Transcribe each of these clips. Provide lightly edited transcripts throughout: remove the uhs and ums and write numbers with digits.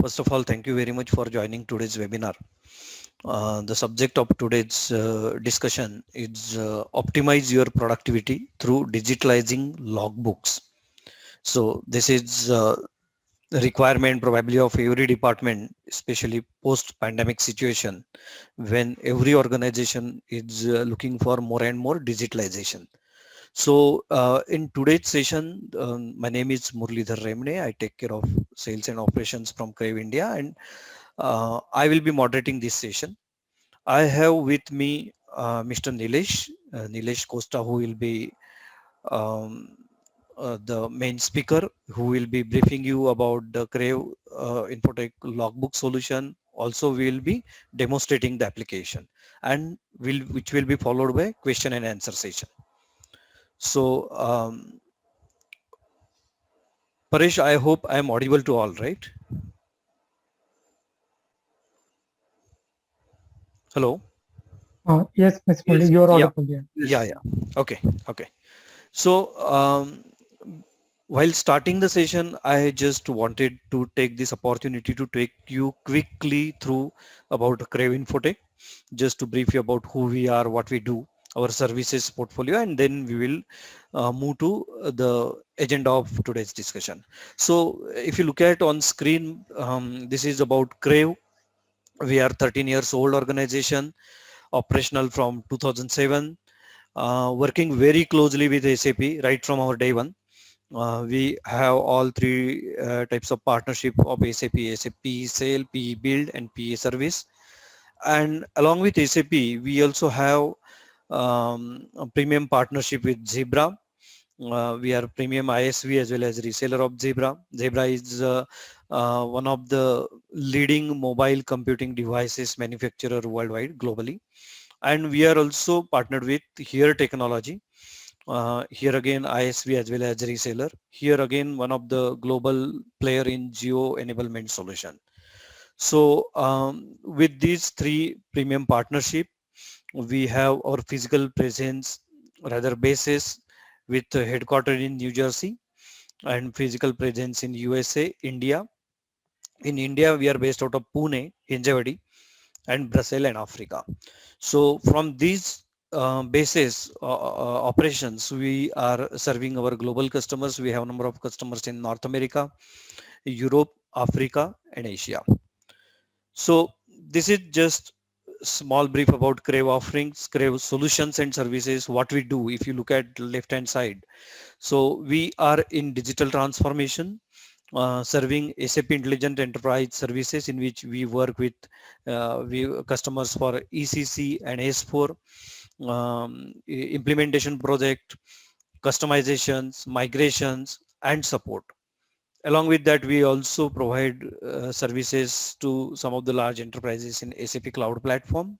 First of all, thank you very much for joining today's webinar. The subject of today's discussion is optimize your productivity through digitalizing logbooks. So this is the requirement probably of every department, especially post-pandemic situation, when every organization is looking for more and more digitalization. So in today's session, my name is Murlidhar Remne. I take care of sales and operations from Crave India, and I will be moderating this session. I have with me Mr. Nilesh Costa, who will be um, the main speaker, who will be briefing you about the Crave Infotech logbook solution. Also, we will be demonstrating the application, and which will be followed by question and answer session. So, Paresh, I hope I am audible to all, right? Hello. Yes, Ms. Murli, Yes. you're Yeah. audible. Yeah. Yeah. Okay. Okay. So, while starting the session, I just wanted to take this opportunity to take you quickly through about Crave Infotech, just to brief you about who we are, what we do, our services portfolio, and then we will move to the agenda of today's discussion. So, if you look at on screen, this is about Crave. We are 13 years old organization, operational from 2007, working very closely with SAP right from our day one. We have all three types of partnership of SAP: SAP Sale, PE Build, and PE Service. And along with SAP, we also have a premium partnership with Zebra. We are premium ISV as well as reseller of Zebra. Zebra is one of the leading mobile computing devices manufacturer worldwide globally. And we are also partnered with Here Technology. Here again ISV as well as reseller. Here again one of the global player in geo enablement solution. So with these three premium partnership, we have our physical presence, rather bases, with headquartered in New Jersey and physical presence in USA, India. In India, we are based out of Pune, Hinjawadi, and Brazil and Africa. So from these bases operations, we are serving our global customers. We have a number of customers in North America, Europe, Africa, and Asia. So this is just small brief about Crave offerings, Crave solutions and services, what we do. If you look at left hand side, so we are in digital transformation, serving SAP Intelligent Enterprise Services, in which we work with customers for ECC and S4 implementation project, customizations, migrations, and support. Along with that, we also provide services to some of the large enterprises in SAP Cloud Platform.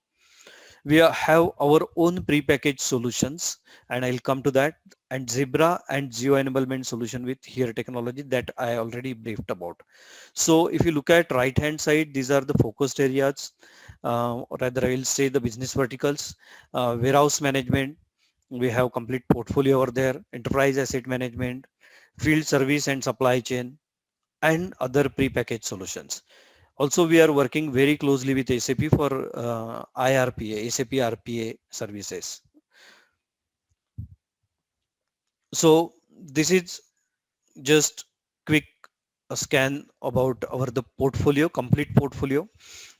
We have our own pre-packaged solutions, and I'll come to that, and Zebra and Geo Enablement solution with Here Technology that I already briefed about. So if you look at right hand side, these are the focused areas, or rather I will say the business verticals. Warehouse management, we have complete portfolio over there. Enterprise asset management, field service and supply chain, and other pre-packaged solutions. Also, we are working very closely with SAP for IRPA, SAP RPA services. So this is just quick scan about our the portfolio, complete portfolio.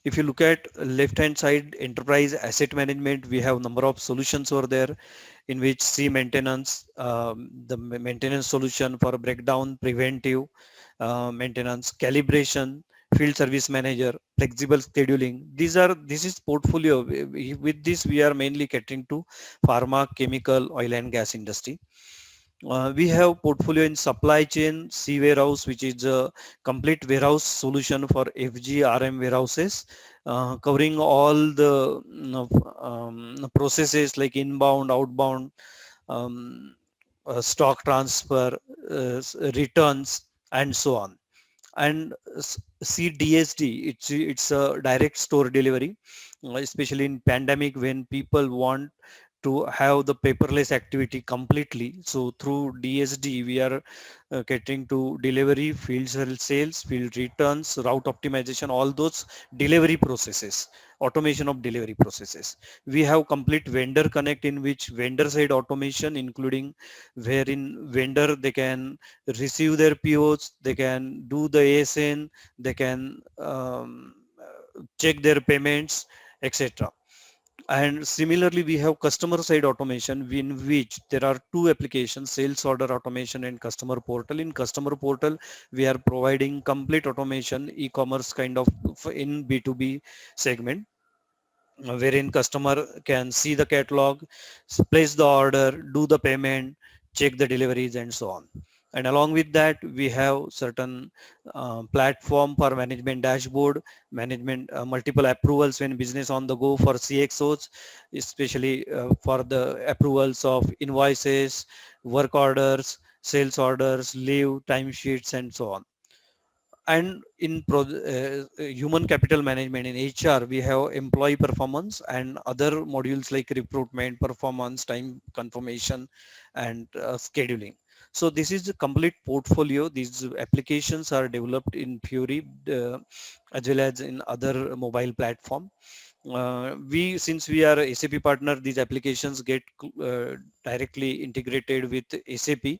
If you look at left hand side, enterprise asset management, we have number of solutions over there, in which C maintenance, the maintenance solution for breakdown, preventive maintenance, calibration, field service manager, flexible scheduling. This is portfolio. With this, we are mainly catering to pharma, chemical, oil and gas industry. We have portfolio in supply chain, C warehouse, which is a complete warehouse solution for FGRM warehouses, covering all the processes like inbound, outbound, um, stock transfer, returns, and so on. And CDSD, it's a direct store delivery, especially in pandemic when people want to have the paperless activity completely. So through DSD, we are catering to delivery, field sales, field returns, route optimization, all those delivery processes, automation of delivery processes. We have complete vendor connect, in which vendor side automation, including wherein vendor, they can receive their POs, they can do the ASN, they can check their payments, etc. And similarly, we have customer side automation, in which there are two applications: sales order automation and customer portal. In customer portal, we are providing complete automation, e-commerce kind of, in B2B segment, wherein customer can see the catalog, place the order, do the payment, check the deliveries, and so on. And along with that, we have certain platform for management dashboard, management multiple approvals when business on the go for CXOs, especially for the approvals of invoices, work orders, sales orders, leave, timesheets, and so on. And in human capital management, in HR, we have employee performance and other modules like recruitment, performance, time confirmation, and scheduling. So this is a complete portfolio. These applications are developed in Fury, as well as in other mobile platform. Since we are a SAP partner, these applications get directly integrated with SAP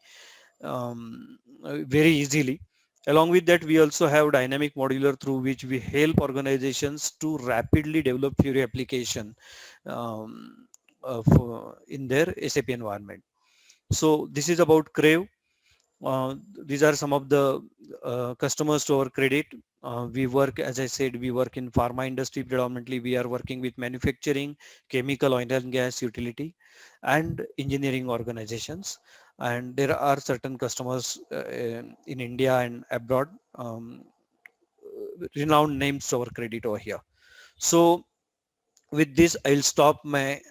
very easily. Along with that, we also have dynamic modular, through which we help organizations to rapidly develop Fury application in their SAP environment. So this is about Crave. These are some of the customers to our credit. We work, as I said, we work in pharma industry predominantly. We are working with manufacturing, chemical, oil and gas, utility, and engineering organizations. And there are certain customers in India and abroad, renowned names to our credit over here. So with this, I'll stop my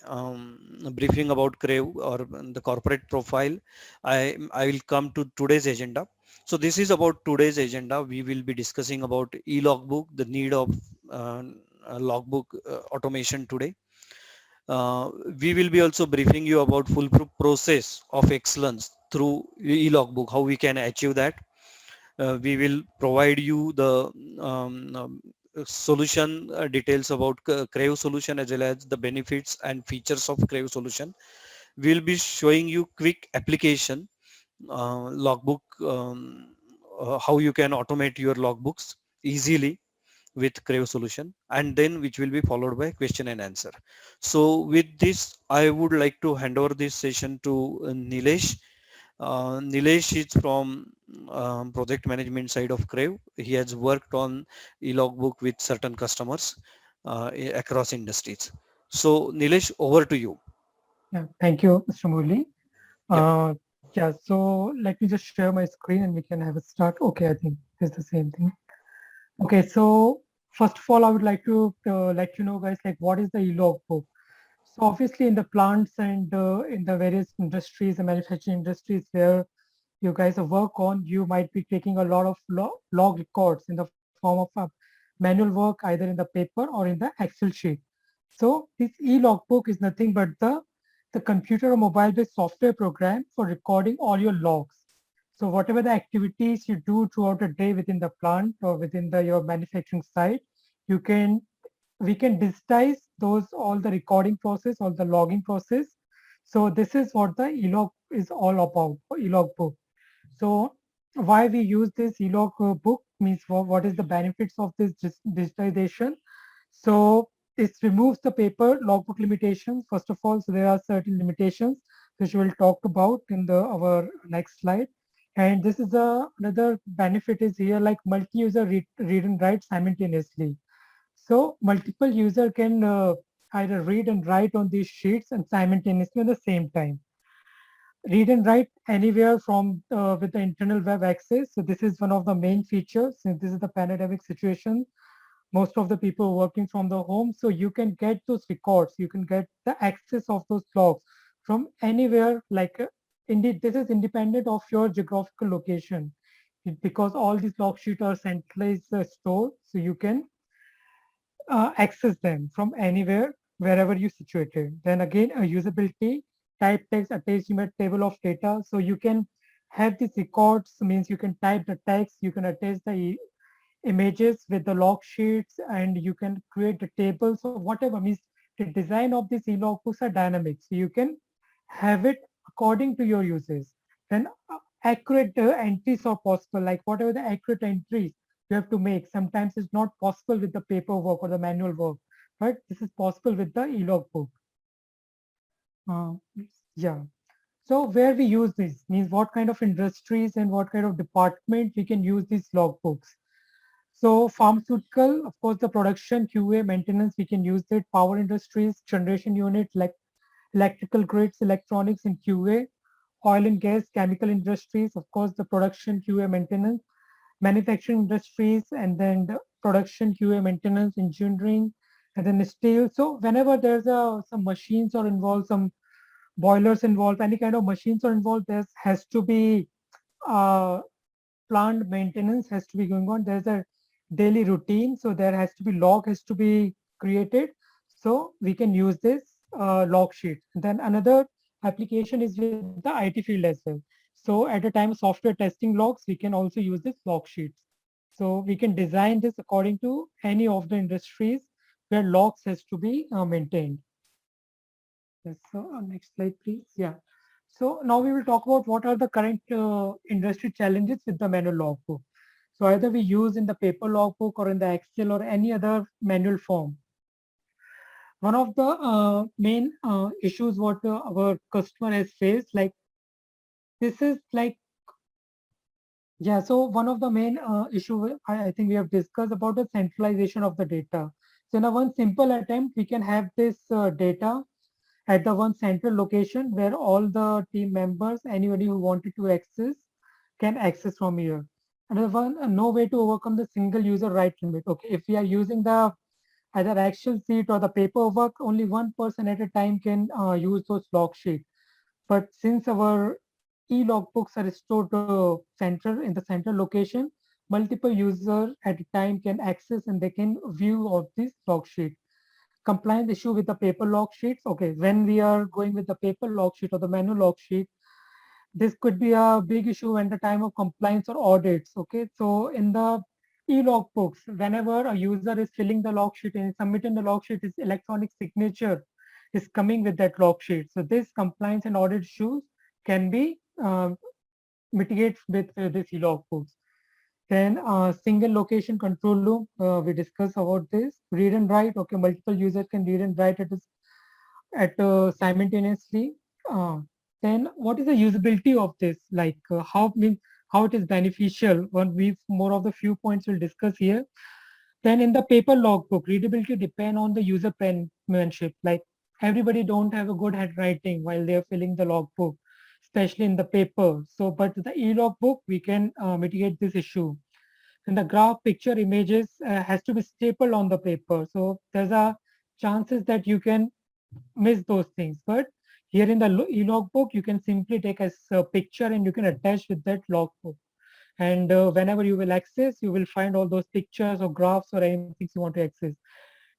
briefing about Crave or the corporate profile. I will come to today's agenda. So this is about today's agenda. We will be discussing about e-logbook, the need of uh, logbook automation today. We will be also briefing you about foolproof process of excellence through e-logbook, how we can achieve that. We will provide you the solution details about Crave solution, as well as the benefits and features of Crave solution. We'll be showing you quick application logbook, how you can automate your logbooks easily with Crave solution, and then which will be followed by question and answer. So with this, I would like to hand over this session to Nilesh. Nilesh is from project management side of Crave. He has worked on e-logbook with certain customers across industries. So Nilesh, over to you. Yeah, thank you, Mr. Murli. Yeah. Yeah, so let me just share my screen and we can have a start. Okay, I think it's the same thing. Okay, so first of all, I would like to let you know, guys, like what is the e-log book? So obviously in the plants and in the various industries, the manufacturing industries where you guys work on, you might be taking a lot of log records in the form of manual work, either in the paper or in the Excel sheet. So this e-logbook is nothing but the computer or mobile-based software program for recording all your logs. So whatever the activities you do throughout the day within the plant or within your manufacturing site, you can we can digitize those all the recording process, all the logging process. So this is what the e-log is all about, e-log book. So why we use this e-log book means what is the benefits of this digitization. So it removes the paper logbook limitations. First of all, so there are certain limitations which we'll talk about in the our next slide. And this is another benefit is here, like multi-user read and write simultaneously. So multiple user can either read and write on these sheets and simultaneously at the same time. Read and write anywhere from with the internal web access. So this is one of the main features. Since this is the pandemic situation, most of the people working from the home, so you can get those records, you can get the access of those logs from anywhere. Like indeed, this is independent of your geographical location, because all these log sheets are centralized stored, so you can access them from anywhere. wherever you situated. Then again, a usability, type text attached in a table of data. So you can have these records, means you can type the text, you can attach the images with the log sheets, and you can create the tables or whatever. Means the design of these e-log books are dynamic. So you can have it according to your uses. Then accurate entries are possible, like whatever the accurate entries you have to make. Sometimes it's not possible with the paperwork or the manual work, but this is possible with the e-log book. Uh, yeah. So where we use this means what kind of industries and what kind of department we can use these logbooks. So pharmaceutical, of course, the production, QA, maintenance, we can use it. Power industries, generation unit, like electrical grids, electronics in QA. Oil and gas, chemical industries, of course, the production, QA, maintenance. Manufacturing industries, and then the production, QA, maintenance, engineering, and then steel. So whenever there's some machines are involved, some boilers involved, any kind of machines are involved, there has to be uh, plant maintenance has to be going on. There's a daily routine, so there has to be log has to be created. So we can use this log sheet. Then another application is with the IT field as well. So at a time of software testing logs, we can also use this log sheets. So we can design this according to any of the industries where logs has to be maintained. Yes, so next slide, please. Yeah. So now we will talk about what are the current industry challenges with the manual logbook. So either we use in the paper logbook or in the Excel or any other manual form. One of the main issues what our customer has faced, like this is like, yeah. So one of the main issue I think we have discussed about the centralization of the data. So in a one simple attempt, we can have this data at the one central location where all the team members, anybody who wanted to access, can access from here. Another one, no way to overcome the single user right limit. Okay, if we are using the either Excel sheet or the paperwork, only one person at a time can use those log sheets. But since our e-log books are stored central in the central location, multiple users at a time can access and they can view of this log sheet. Compliance issue with the paper log sheets. Okay, when we are going with the paper log sheet or the manual log sheet, this could be a big issue when the time of compliance or audits. Okay, so in the e-log books, whenever a user is filling the log sheet and submitting the log sheet, his electronic signature is coming with that log sheet. So this compliance and audit issues can be mitigated with this e-log books. Then single location control loop, we discussed about this. Read and write, okay, multiple users can read and write simultaneously. Uh, then what is the usability of this? Like how it is beneficial? One we more of the few points we'll discuss here. Then in the paper logbook, readability depend on the user penmanship. Like everybody don't have a good handwriting while they are filling the logbook, especially in the paper. So, but the e-logbook, we can mitigate this issue. And the graph, picture, images has to be stapled on the paper. So there's a chances that you can miss those things. But here in the e-logbook, you can simply take as a picture and you can attach with that logbook. And whenever you will access, you will find all those pictures or graphs or anything you want to access.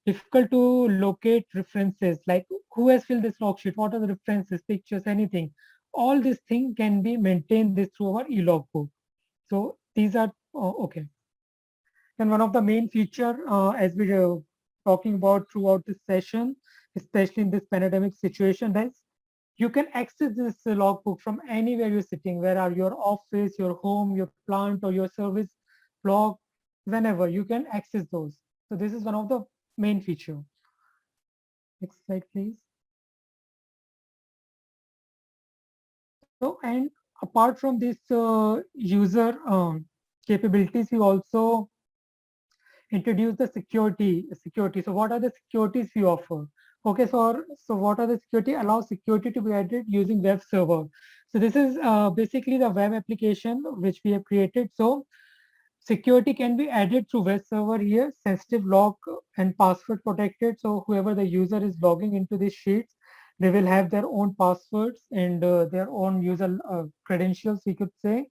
Difficult to locate references, like who has filled this log sheet, what are the references, pictures, anything. All this thing can be maintained this through our e-logbook. So these are okay. And one of the main feature, as we were talking about throughout this session, especially in this pandemic situation, that you can access this logbook from anywhere you're sitting, where are your office, your home, your plant, or your service blog, whenever you can access those. So this is one of the main feature. Next slide, please. So, and apart from this user capabilities, we also introduce the security. So what are the securities we offer? Okay, so what are the security? Allow security to be added using web server. So this is basically the web application which we have created. So security can be added through web server here, sensitive log and password protected. So whoever the user is logging into these sheets, they will have their own passwords and their own user credentials, we could say.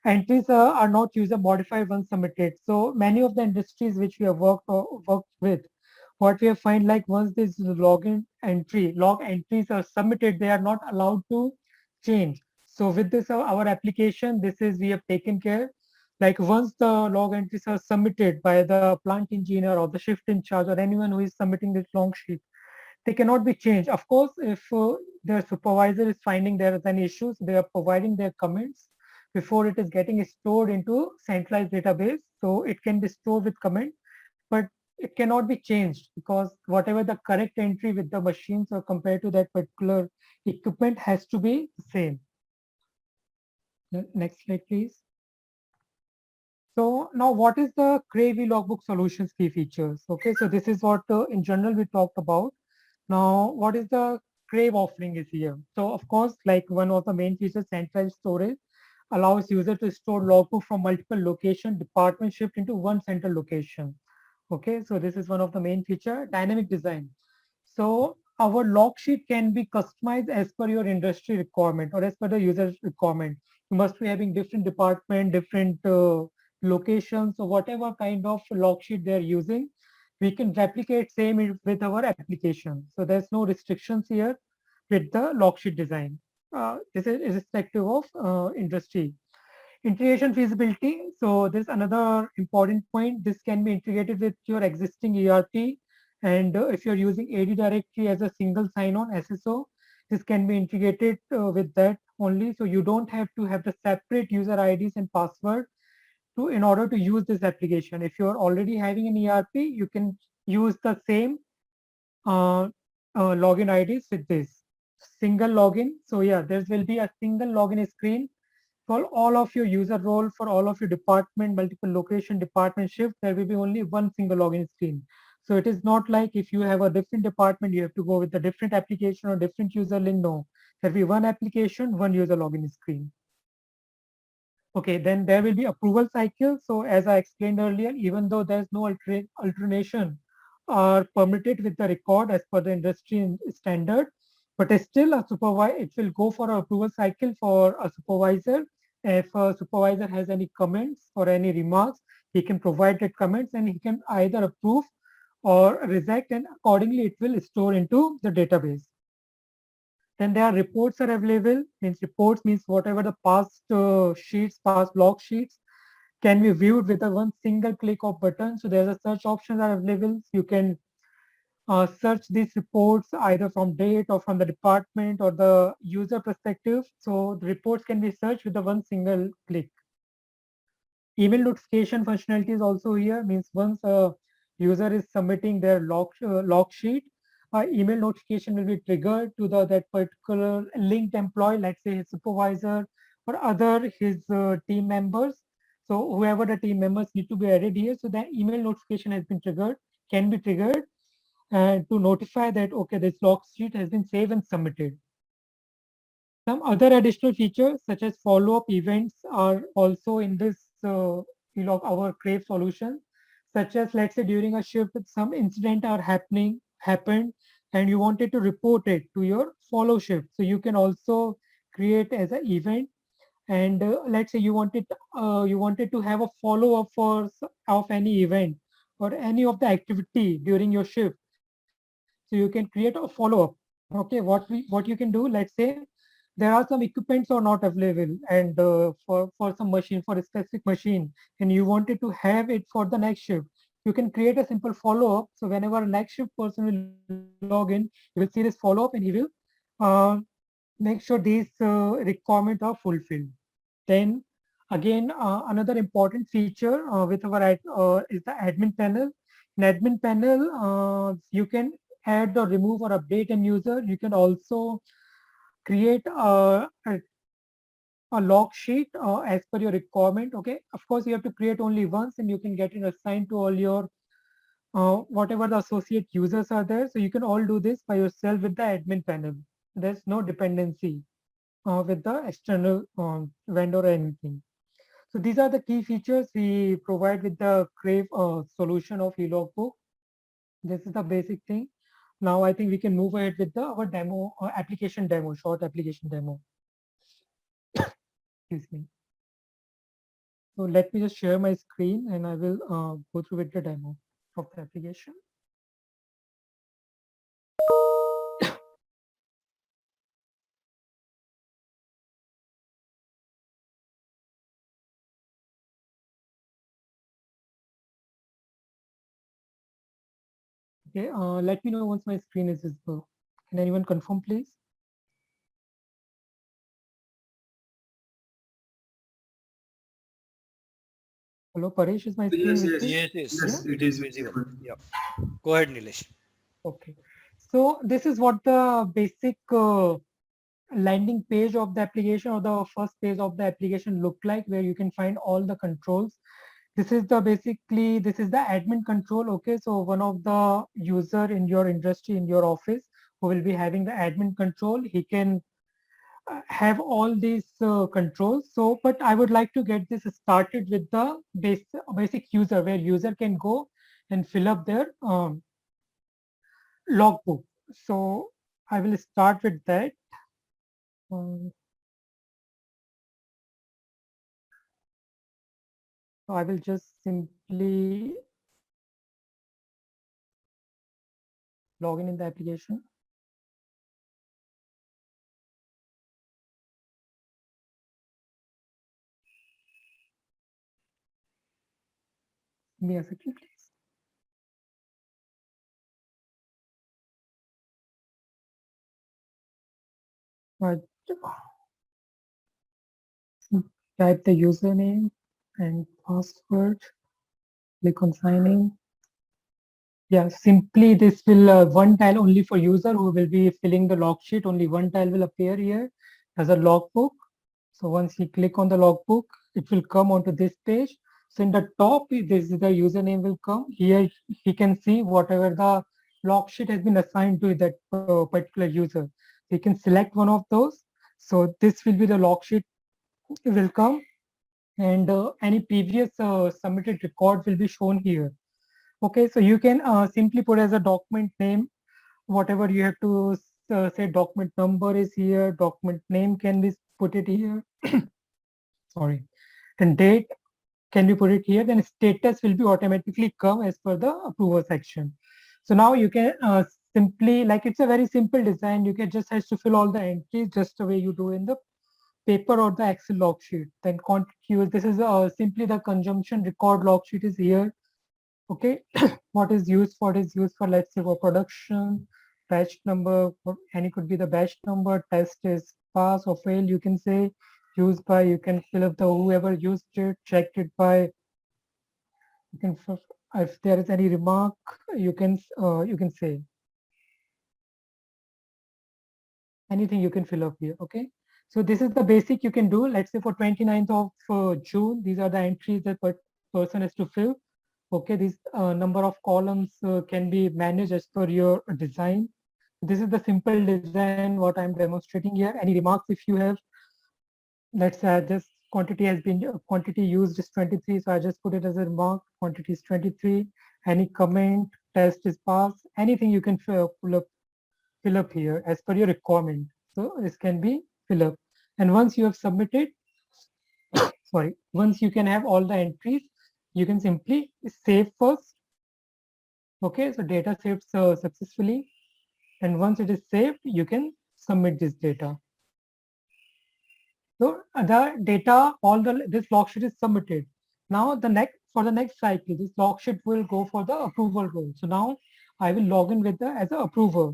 Entries are not user modified once submitted. So many of the industries which we have worked with what we have find, like once this log entries are submitted, they are not allowed to change. So with this our application, this is we have taken care. Like once the log entries are submitted by the plant engineer or the shift in charge or anyone who is submitting this log sheet, they cannot be changed. Of course, if their supervisor is finding there is any issues, they are providing their comments before it is getting stored into centralized database. So it can be stored with comment, but it cannot be changed because whatever the correct entry with the machines or compared to that particular equipment has to be the same. Next slide, please. So now what is the Crave Logbook Solutions key features? Okay, so this is what in general we talked about. Now, what is the Crave offering is here? So of course, like one of the main features, centralized storage allows user to store logbook from multiple location, department shift into one central location. Okay, so this is one of the main feature, dynamic design. So our log sheet can be customized as per your industry requirement or as per the user's requirement. You must be having different department, different locations, or whatever kind of log sheet they're using. We can replicate same with our application. So there's no restrictions here with the log sheet design. This is irrespective of industry. Integration feasibility. So this is another important point. This can be integrated with your existing ERP. And if you're using AD directory as a single sign-on SSO, this can be integrated with that only. So you don't have to have the separate user IDs and password to in order to use this application. If you're already having an ERP, you can use the same uh, login IDs with this single login. So yeah, there will be a single login screen for all of your user role, for all of your department, multiple location, department shift, there will be only one single login screen. So it is not like if you have a different department, you have to go with a different application or different user link. No, there will be one application, one user login screen. Okay, then there will be approval cycle. So as I explained earlier, even though there's no alternation are permitted with the record as per the industry standard, but still a supervisor, it will go for an approval cycle for a supervisor. If a supervisor has any comments or any remarks, he can provide that comments and he can either approve or reject, and accordingly it will store into the database. Then there are reports are available. Means reports means whatever the past sheets, past log sheets can be viewed with a one single click of button. So there's a search options are available. You can search these reports either from date or from the department or the user perspective. So the reports can be searched with a one single click. Email notification functionality is also here. Means once a user is submitting their log sheet, email notification will be triggered to that particular linked employee, let's say his supervisor or other his team members. So whoever the team members need to be added here. So that email notification has been triggered, can be triggered and to notify that, okay, this log sheet has been saved and submitted. Some other additional features such as follow-up events are also in this our Crave solution, such as let's say during a shift, some incident are happened, and you wanted to report it to your follow shift. So you can also create as an event, and let's say you wanted to have a follow-up of any event or any of the activity during your shift. So you can create a follow-up. Okay, what you can do, let's say there are some equipments are not available and for some machine, for a specific machine, and you wanted to have it for the next shift, you can create a simple follow-up. So whenever a next shift person will log in, you will see this follow-up and he will uh, make sure these requirements are fulfilled. Then again, another important feature with our is the admin panel. In admin panel, you can add or remove or update a user. You can also create a log sheet as per your requirement. Okay, of course you have to create only once, and you can get it assigned to all your whatever the associate users are there. So you can all do this by yourself with the admin panel. There's no dependency with the external vendor or anything. So these are the key features we provide with the Crave solution of eLogbook. This is the basic thing. Now I think we can move ahead with our demo, application demo, short application demo. Excuse me. So let me just share my screen and I will go through with the demo of the application. Okay, let me know once my screen is visible. Can anyone confirm, please? Hello, Paresh, is my screen Yes, yes, visible? Yes, yes, yes, Yeah? it it is is visible. visible. Yeah. Go ahead, Nilesh. Okay. So this is what the basic landing page of the application or the first page of the application look like, where you can find all the controls. This is the basically, this is the admin control. Okay, so one of the user in your industry, in your office, who will be having the admin control, he can have all these controls. So, but I would like to get this started with the basic user, where user can go and fill up their logbook. So I will start with that. Um, so I will just simply log in the application. Give me a second, please. Right. Type the username and password, click on sign in. Yeah, simply this will one tile only for user who will be filling the log sheet. Only one tile will appear here as a logbook. So once you click on the logbook, it will come onto this page. So in the top, this is the username will come. Here he can see whatever the log sheet has been assigned to that particular user. He can select one of those. So this will be the log sheet will come, and any previous submitted record will be shown here. Okay, so you can simply put as a document name whatever you have to say. Document number is here, document name can be put it here. Sorry, and date can be put it here. Then status will be automatically come as per the approval section. So now you can simply, like, it's a very simple design. You can just has to fill all the entries just the way you do in the paper or the Excel log sheet. Then quantity, this is simply the consumption record log sheet is here. Okay, what is used for is used for, let's say, for production, batch number, any could be the batch number, test is pass or fail, you can say, used by, you can fill up the whoever used it, checked it by, you can, if there is any remark, you can say anything you can fill up here. Okay, so this is the basic you can do. Let's say for 29th of June, these are the entries that person has to fill. Okay, this number of columns can be managed as per your design. This is the simple design what I'm demonstrating here. Any remarks if you have? Let's say just quantity has been quantity used is 23, so I just put it as a remark. Quantity is 23. Any comment, test is passed. Anything you can fill up here as per your requirement. So this can be fill up. And once you have submitted, sorry, once you can have all the entries, you can simply save first. Okay, so data saved successfully. And once it is saved, you can submit this data. So the data, all this log sheet is submitted. Now for the next cycle, this log sheet will go for the approval role. So now I will log in with the as an approver.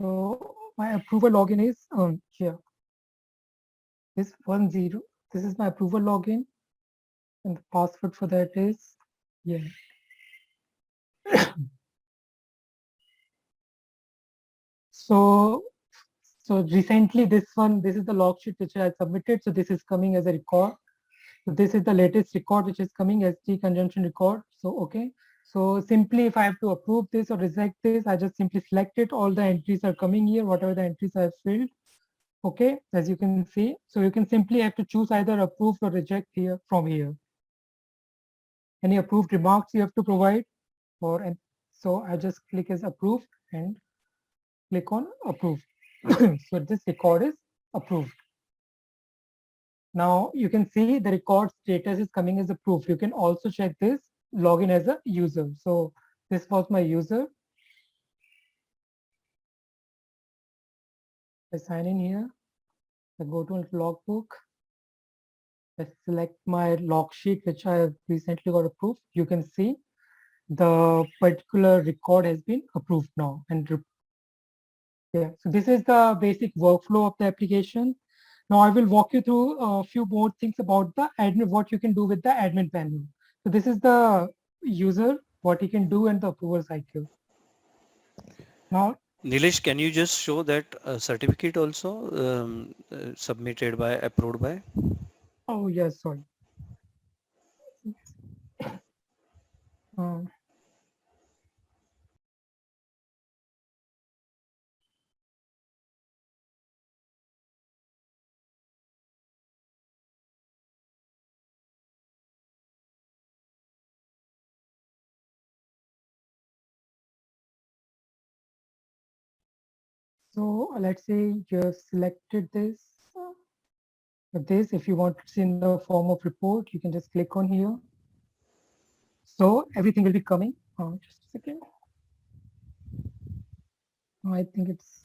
So my approval login is here. This 10. This is my approval login, and the password for that is yeah. So recently this is the log sheet which I submitted. So this is coming as a record. So this is the latest record which is coming as the consumption record. So okay. So simply if I have to approve this or reject this, I just simply select it. All the entries are coming here, whatever the entries I have filled. Okay, as you can see. So you can simply have to choose either approve or reject here from here. Any approved remarks you have to provide, or and so I just click as approved and click on approve. So this record is approved. Now you can see the record status is coming as approved. You can also check this login as a user. So this was my user. I sign in here. I go to logbook. I select my log sheet which I have recently got approved. You can see the particular record has been approved now. And yeah, so this is the basic workflow of the application. Now I will walk you through a few more things about the admin, what you can do with the admin panel. So this is the user, what he can do, and the approval cycle. Now, Nilesh, can you just show that certificate also submitted by, approved by? oh yes, sorry. Um, so let's say you have selected this. If you want to see in the form of report, you can just click on here. So everything will be coming. Just a second. I think it's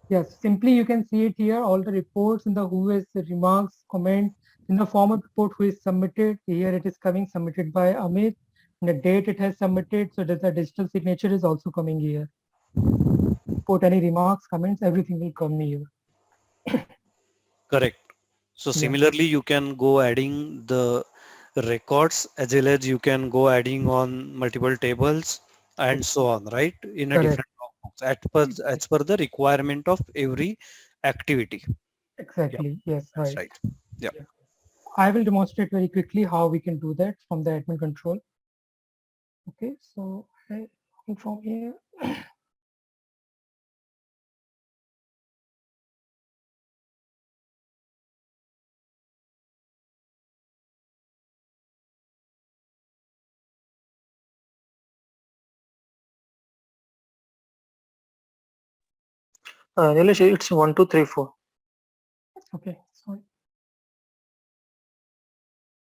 yes, simply you can see it here, all the reports in the who is the remarks, comment in the form of report who is submitted. Here it is coming submitted by Amit. And the date it has submitted, so that the digital signature is also coming here. Put any remarks, comments, everything will come here. Correct. So Yeah, similarly, you can go adding the records as well as you can go adding on multiple tables and so on, right? In a correct. different logbooks as per the requirement of every activity. Yeah, Exactly. Yes, that's right. right. Yeah. Yeah. I will demonstrate very quickly how we can do that from the admin control. Okay, so from here. Nilesh, it's 1234. Okay, sorry.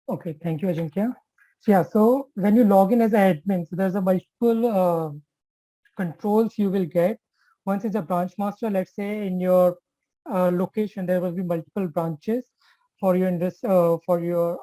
Okay, thank you, Ajinkya. So yeah, so when you log in as an admin, so there's a multiple controls you will get. Once it's a branch master, let's say in your location, there will be multiple branches for your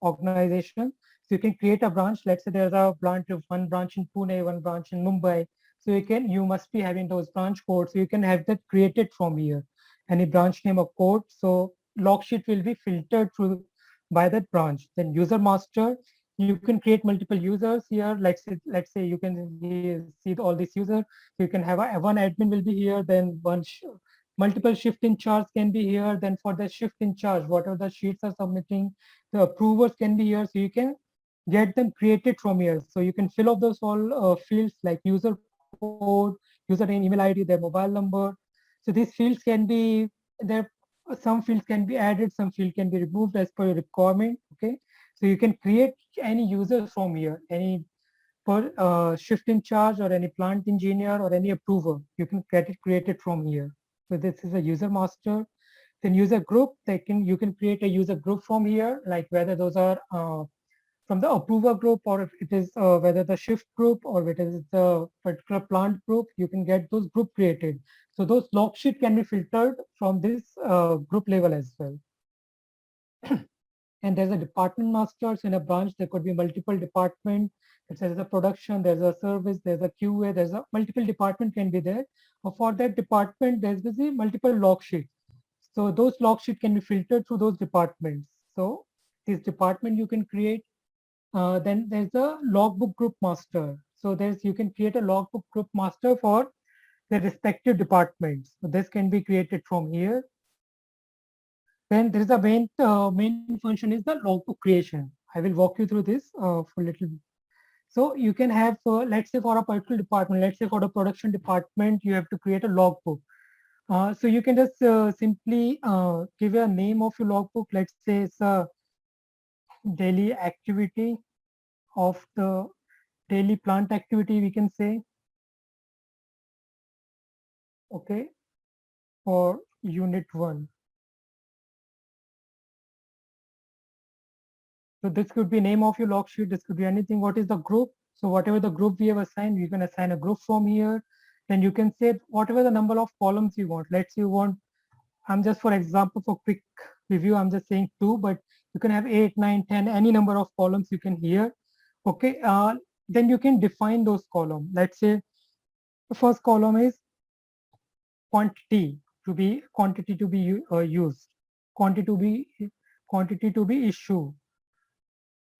organization. So you can create a branch. Let's say there's a branch of one branch in Pune, one branch in Mumbai. So you must be having those branch codes. So you can have that created from here. Any branch name or code. So log sheet will be filtered through by that branch. Then user master, you can create multiple users here. Let's say you can see all these users. So you can have one admin will be here, then multiple shift in charge can be here. Then for the shift in charge, whatever the sheets are submitting, the approvers can be here. So you can get them created from here. So you can fill up those all fields like user code, username, email ID, their mobile number. So these fields can be there. Some fields can be added, some field can be removed as per your requirement. Okay, so you can create any users from here, any per shift in charge or any plant engineer or any approver. You can get it created from here. So this is a user master. Then user group, you can create a user group from here, like whether those are from the approver group or if it is whether the shift group or it is the particular plant group, you can get those group created. So those log sheet can be filtered from this group level as well. And there's a department masters in a branch. There could be multiple departments. There's a production, there's a service, there's a QA, there's a multiple department can be there. For that department, there's the multiple log sheets. So those log sheet can be filtered through those departments. So this department you can create. Then there's a logbook group master. So you can create a logbook group master for the respective departments. So this can be created from here. Then there is a main function is the logbook creation. I will walk you through this for a little bit. So you can have, let's say for a particular department, let's say for the production department, you have to create a logbook. So you can just simply give a name of your logbook. Let's say it's a daily activity of the daily plant activity, we can say, okay, for unit 1. So this could be name of your log sheet. This could be anything. What is the group? So whatever the group we have assigned, you can assign a group from here. Then you can say whatever the number of columns you want. Let's say you want I'm just, for example, for quick review, I'm just saying 2, but you can have 8, 9, 10, any number of columns you can here. Okay, then you can define those columns. Let's say the first column is quantity to be used, quantity to be quantity to be issued.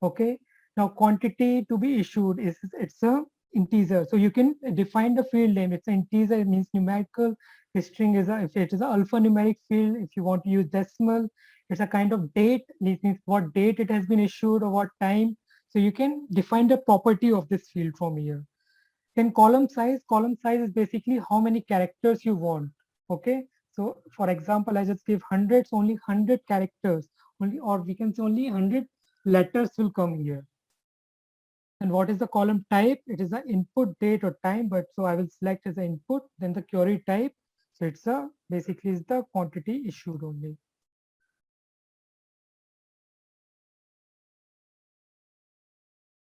Okay, now quantity to be issued is, it's a integer, so you can define the field name. It's an integer, it means numerical. The string is a, if it is an alphanumeric field, if you want to use decimal, it's a kind of date, it means what date it has been issued or what time. So you can define the property of this field from here. Then column size is basically how many characters you want. Okay, so for example, I just give hundreds, only 100 characters only, or we can say only 100 letters will come here. And what is the column type? It is the input date or time, but so I will select as an input, then the query type. So it's a basically is the quantity issued only.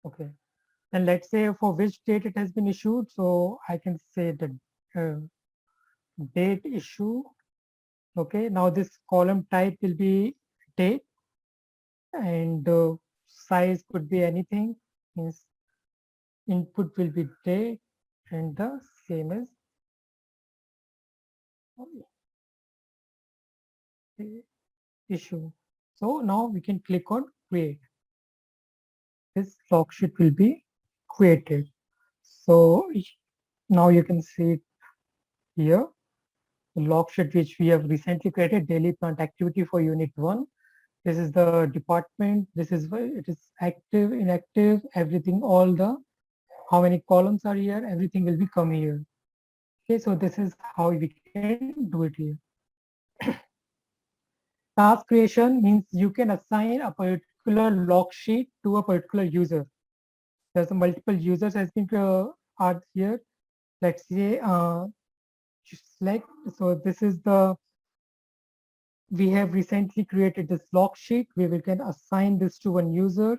Okay, and let's say for which date it has been issued. So I can say the date issue. Okay, now this column type will be date, and size could be anything, means input will be date, and the same as issue. So now we can click on create. This log sheet will be created. So now you can see it here, the log sheet which we have recently created, daily plant activity for unit 1. This is the department, this is where it is active, inactive, everything, all the, how many columns are here, everything will become here. Okay, so this is how we can do it here. Task creation means you can assign a particular log sheet to a particular user. There's a multiple users has been are here. Let's say select. So this is the, we have recently created this log sheet where we can assign this to one user.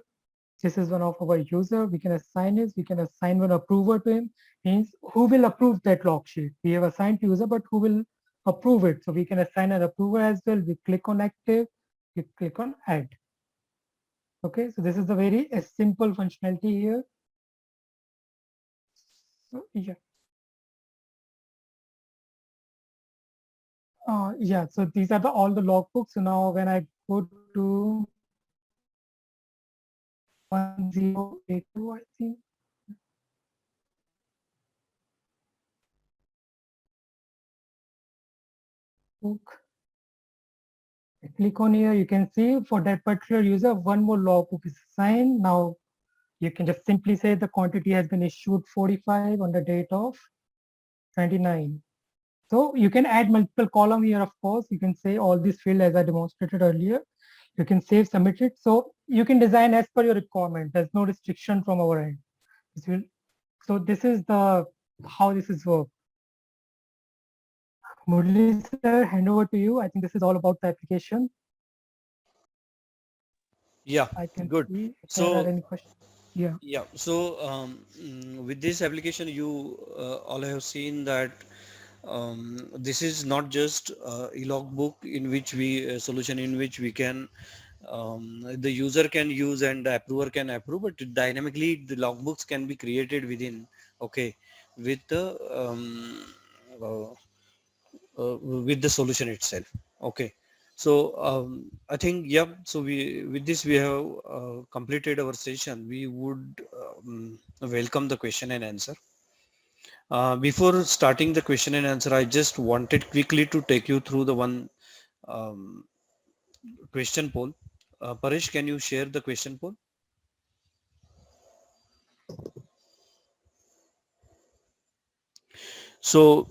This is one of our user. We can assign this. We can assign one approver to him. Means who will approve that log sheet. We have assigned user, but who will approve it? So we can assign an approver as well. We click on active. We click on add. Okay, so this is a very simple functionality here. So yeah. Yeah, so these are all the logbooks. So now when I go to 1082, I think. Book. I click on here, you can see for that particular user, one more logbook is assigned. Now you can just simply say the quantity has been issued 45 on the date of 29. So you can add multiple column here, of course. You can say all this field as I demonstrated earlier. You can save, submit it. So you can design as per your requirement. There's no restriction from our end. So this is the how this is work. Murli sir, hand over to you. I think this is all about the application. Yeah, I can good. see if So there are any questions. Yeah. yeah, so with this application, you all have seen that this is not just a logbook in which we solution in which we can the user can use and the approver can approve, but dynamically the logbooks can be created within, okay, with the uh, with the solution itself. Okay, so I think, yeah, so we with this we have completed our session. We would welcome the question and answer. Before starting the question and answer, I just wanted quickly to take you through the one um, question poll. Paresh, can you share the question poll? So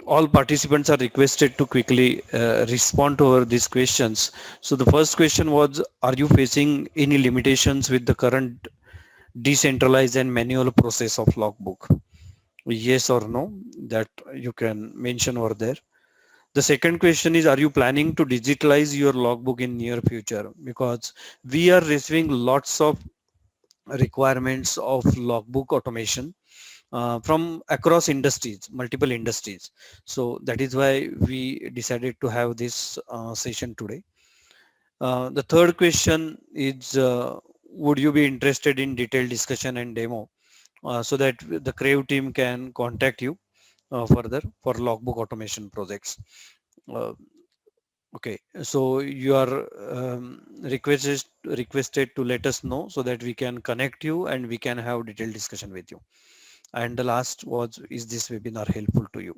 all participants are requested to quickly respond to these questions. So the first question was, are you facing any limitations with the current decentralized and manual process of logbook? Yes or no, that you can mention over there. The second question is, are you planning to digitalize your logbook in near future? Because we are receiving lots of requirements of logbook automation from across industries, multiple industries. So that is why we decided to have this session today. The third question is, would you be interested in detailed discussion and demo so that the Crave team can contact you further for logbook automation projects? Uh, okay, so you are requested to let us know so that we can connect you and we can have detailed discussion with you. And the last was, is this webinar helpful to you?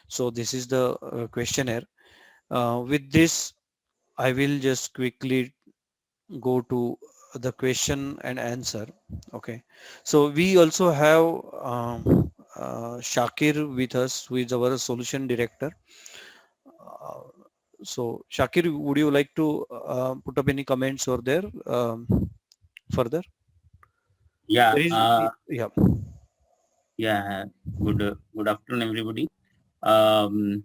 So this is the questionnaire. With this, I will just quickly go to the question and answer. Okay, so we also have Shakir with us, who is our solution director. Uh, so Shakir, would you like to put up any comments over there further? Yeah, There is, yeah. yeah. Good afternoon, everybody. Um,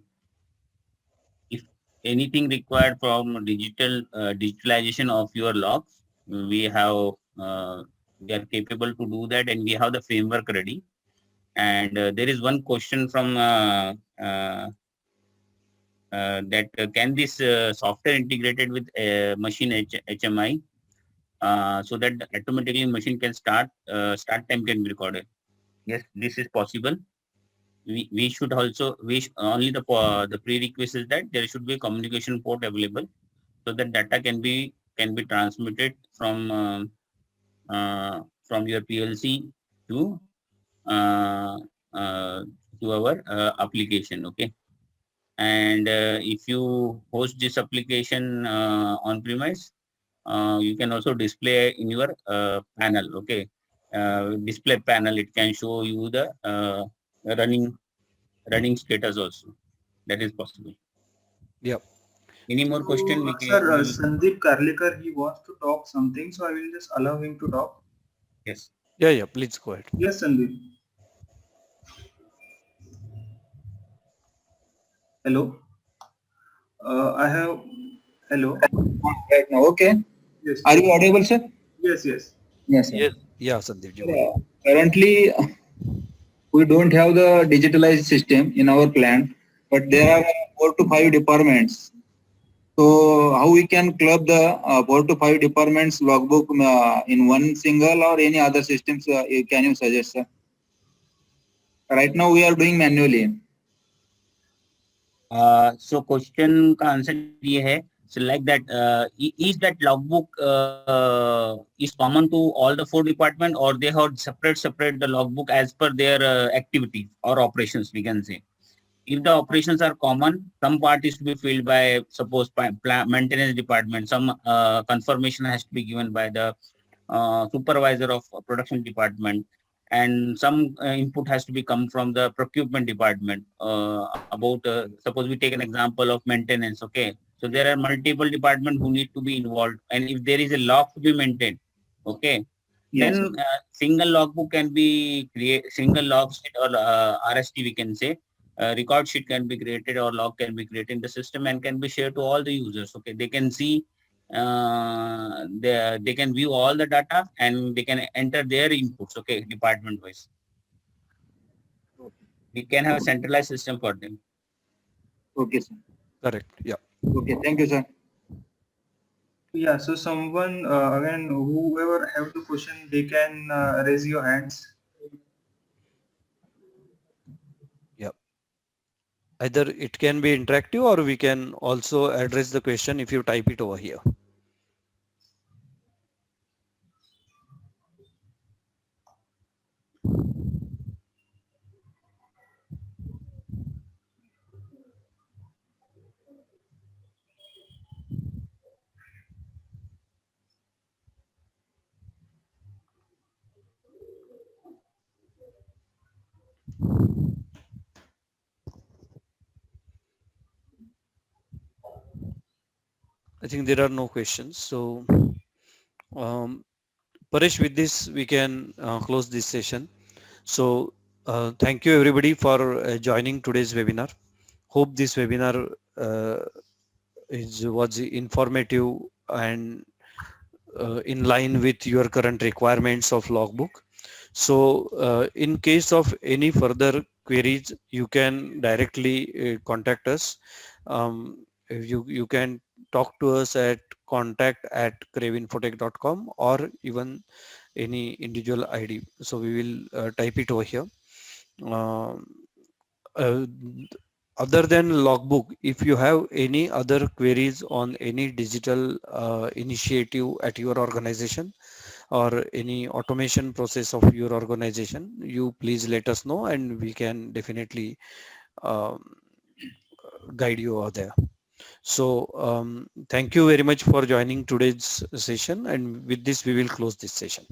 if anything required from digitalization of your logs, we are capable to do that, and we have the framework ready. And there is one question from that can this software integrated with machine HMI so that automatically machine can start time can be recorded. Yes, this is possible. We should also only the prerequisite is that there should be a communication port available so that data can be transmitted from your PLC to uh, our application. Okay, and if you host this application on premise, you can also display in your panel. Okay, display panel, it can show you the running status also. That is possible. Yep. Any more question? Sir, Sandeep Karlekar, he wants to talk something, so I will just allow him to talk. Yes. Yeah, please go ahead. Yes, Sandeep. Hello. I have. Hello. Right now, okay. Yes. Are you audible, sir? Yes. Yes. Yes, sir. Yes. Yeah, Sandeep. Currently, we don't have the digitalized system in our plant, but there are 4 to 5 departments. So, how we can club the 4 to 5 departments logbook in one single or any other systems? Can you suggest, sir? Right now, we are doing manually. So question का answer ये है. So like that, is that logbook is common to all the 4 departments, or they have separate the logbook as per their activities or operations, we can say. If the operations are common, some part is to be filled by, suppose, maintenance department. Some confirmation has to be given by the supervisor of production department, and some input has to be come from the procurement department about suppose we take an example of maintenance. Okay, so there are multiple departments who need to be involved, and if there is a log to be maintained, okay, Yes. then single logbook can be created, single log sheet or RST, we can say. Record sheet can be created or log can be created in the system and can be shared to all the users. Okay, they can see, they can view all the data and they can enter their inputs. Okay, department wise. We can have a centralized system for them. Okay, sir. Correct. Yeah. Okay, thank you, sir. Yeah. So someone again, whoever have the question, they can raise your hands. Either it can be interactive or we can also address the question if you type it over here. I think there are no questions. So, Paresh, with this, we can close this session. So, thank you everybody for joining today's webinar. Hope this webinar was informative and in line with your current requirements of logbook. So in case of any further queries, you can directly contact us. You can talk to us at contact@craveinfotech.com or even any individual ID. So we will type it over here. Um, uh, Other than logbook, if you have any other queries on any digital initiative at your organization or any automation process of your organization, you please let us know and we can definitely um, guide you over there. So thank you very much for joining today's session, and with this we will close this session.